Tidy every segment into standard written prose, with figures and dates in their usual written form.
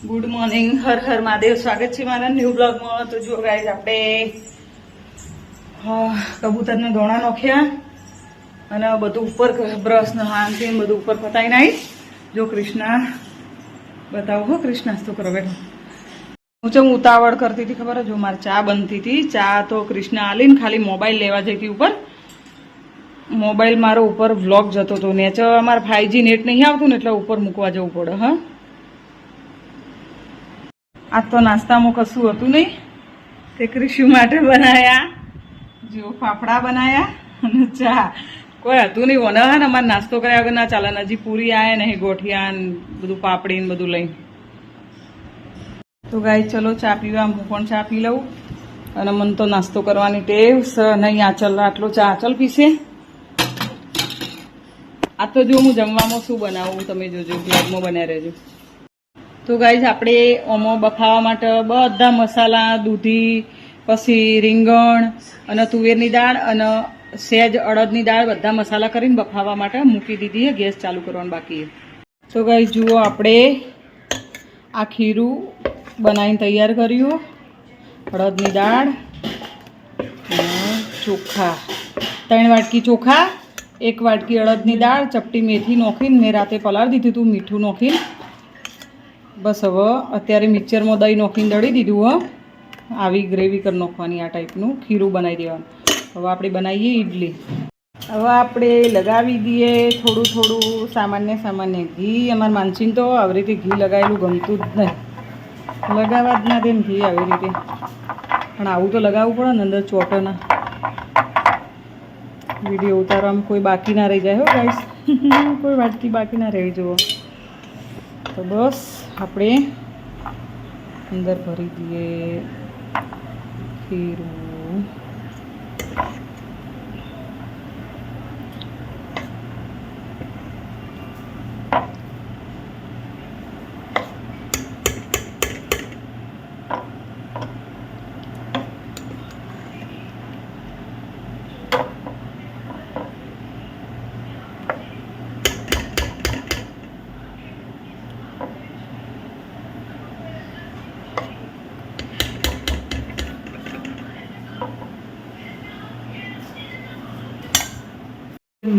Good morning, Har Har Mahadev. સ્વાગત છે મારા ન્યૂ બ્લોગમાં. તો જો ગાઈઝ, આપણે કબૂતરને દોણા નોખ્યા અને બધું ઉપર બ્રશ ને હાંથી બધું ઉપર પતાવી નાખી. જો કૃષ્ણા બતાવો હો, કૃષ્ણ નાસ્તો કરો બેઠો. હું ઉતાવળ કરતી હતી ખબર? જો મારી ચા બનતી હતી. ચા તો કૃષ્ણ આલીને ખાલી મોબાઈલ લેવા જઈ હતી ઉપર. મોબાઈલ મારો ઉપર વ્લોગ જતો હતો. નેચર અમારે 5G નેટ નહીં આવતું ને એટલે ઉપર મૂકવા જવું પડે. હા, આજ તો નાસ્તામાં કશું હતું નહીં. તે કૃષિ માટે બનાયા. જો ફાફડા બનાયા અને ચા. કોઈ હતું નહીં. ઓને ને અમારે નાસ્તો કર્યા વગર ના ચાલે. હજી પૂરી આયા નહીં, ગોઠિયા ને બધું પાપડી ને બધું લઈને. તો ગાઈ ચલો ચા પીવા. હું પણ ચા પી લઉં. અને મને તો નાસ્તો કરવાની ટેવ નહીં. આચલ આટલો ચા આચલ પીશે. આ તો જો હું જમવામાં શું બનાવું તમે જોજો, બ્લોગમાં બન્યા રહેજો. તો ગાઈઝ, આપણે ઓમાં બફાવા માટે બધા મસાલા, દૂધી, પછી રીંગણ અને તુવેરની દાળ અને સહેજ અડદની દાળ બધા મસાલા કરીને બફાવા માટે મૂકી દીધી છે. ગેસ ચાલુ કરવાનું બાકી છે. તો ગાઈઝ જુઓ, આપણે આ ખીરું બનાવીને તૈયાર કર્યું. અડદની દાળ અને ચોખા, 3 વાટકી ચોખા, 1 વાટકી અડદની દાળ, ચપટી મેથી નોખીને મેં રાતે પલાળી દીધું હતું મીઠું નોખીને. બસ હવે અત્યારે મિક્સરમાં દહીં નોખીને દળી દીધું. આવી ગ્રેવી કરી નાખવાની. આ ટાઈપનું ખીરું બનાવી દેવાનું. હવે આપણે બનાવીએ ઇડલી. હવે આપણે લગાવી દઈએ થોડું થોડું સામાન્ય ઘી. અમારા માનસીને તો આવી રીતે ઘી લગાવેલું ગમતું જ નહીં. લગાવવા જ ના દે ને ઘી આવી રીતે. પણ આવું તો લગાવવું પડે ને, અંદર ચોટના. વિડીયો ઉતારવામાં કોઈ બાકી ના રહી જાય હો ગાઈસ. કોઈ વાટકી બાકી ના રહી જુઓ. તો બસ આપણે અંદર ભરી દઈએ ખીરું.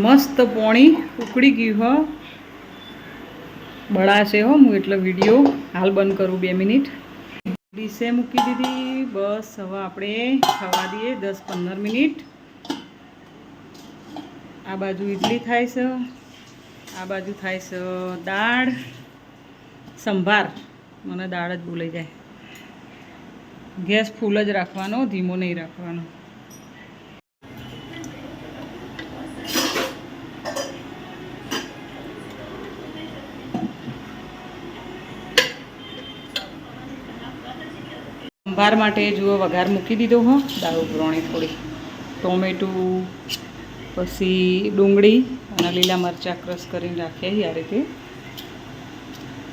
મસ્ત પોણી ઉકળી ગયું. હો બળાશે હો. હું એટલે વિડીયો હાલ બંધ કરું 2 મિનિટ. ડીશે મૂકી દીધી. બસ હવે આપણે ખાવા દઈએ 10-15 મિનિટ. આ બાજુ ઇડલી થાય છે, આ બાજુ થાય છે દાળ સંભાર. મને દાળ જ ભૂલાઈ જાય. ગેસ ફૂલ જ રાખવાનો, ધીમો નહીં રાખવાનો. સંભાર માટે જુઓ વઘાર મૂકી દીધો. હો દાળ ઉભરાણી, થોડી ટોમેટું, પછી ડુંગળી અને લીલા મરચાં ક્રશ કરીને રાખીએ. આ રીતે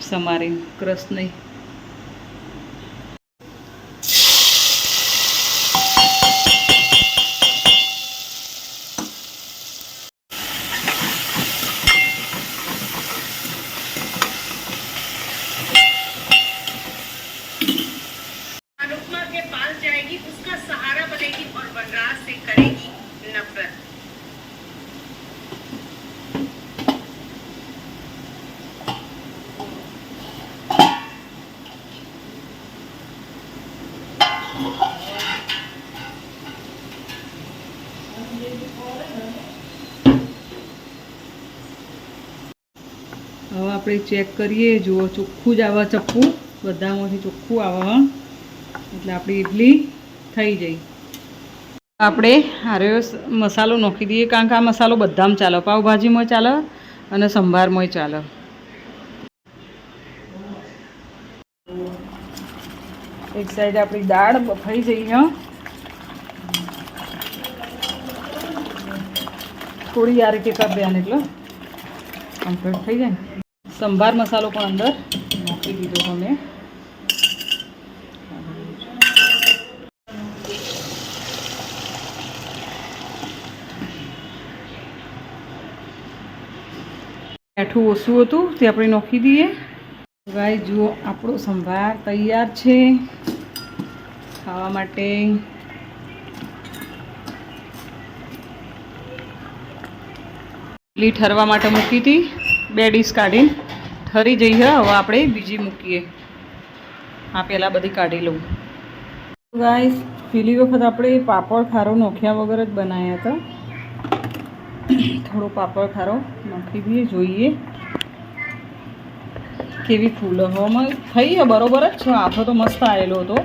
સમારીને, ક્રશ નહીં. उसका सहारा बनेगी और वनराज से करेगी नफरत. હવે આપણે ચેક કરીએ. જુઓ ચોખ્ખું જ આવે ચપ્પુ, બધામાંથી ચોખ્ખું આવે. એટલે આપણી ઇડલી થઈ જાય. આપણે હારે મસાલો નાખી દઈએ, કારણ કે આ મસાલો બધામાં ચાલે. પાવભાજીમાં ચાલે અને સંભારમાં ચાલે. એક સાઈડ આપણી દાળ બફાઈ જઈ. થોડી આ રીતે કરી દેવાની એટલે કમ્પ્લીટ થઈ જાય. સંભાર મસાલો પણ અંદર નાખી દીધો તમે. મીઠું ઓછું હતું તે આપણે નાખી દઈએ. ગાય જુઓ આપણો સંભાર તૈયાર છે ખાવા માટે. ઇડલી ઠરવા માટે મૂકી હતી, 2 ડીશ કાઢીને ઠરી જઈ. હવે આપણે બીજી મૂકીએ. આ પહેલાં બધી કાઢી લઉં. ગાઈસ પેલી વખત આપણે પાપડ ખારો નોખ્યા વગર જ બનાવ્યા હતા. થોડો પાપડ ખારો નાખી દઈએ, જોઈએ કેવી ફૂલ હવામાં થઈ બરોબર જ છે. આથો તો મસ્ત આવેલો હતો.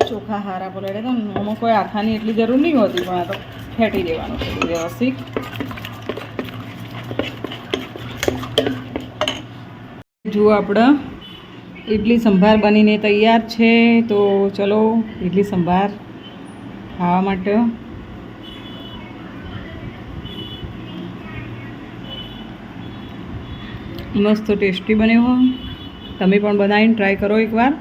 ચોખા હારા પલાળે તો આમાં કોઈ આખાની એટલી જરૂર નહીં હોતી, પણ આ તો ફેટી દેવાનું થોડું વ્યવસ્થિત. જુઓ આપણા ઇડલી સંભાર બનીને તૈયાર છે. તો ચલો ઇડલી સંભાર ખાવા માટે. મસ્ત ટેસ્ટી બન્યો. તમે પણ બનાવીને ટ્રાય કરો એકવાર.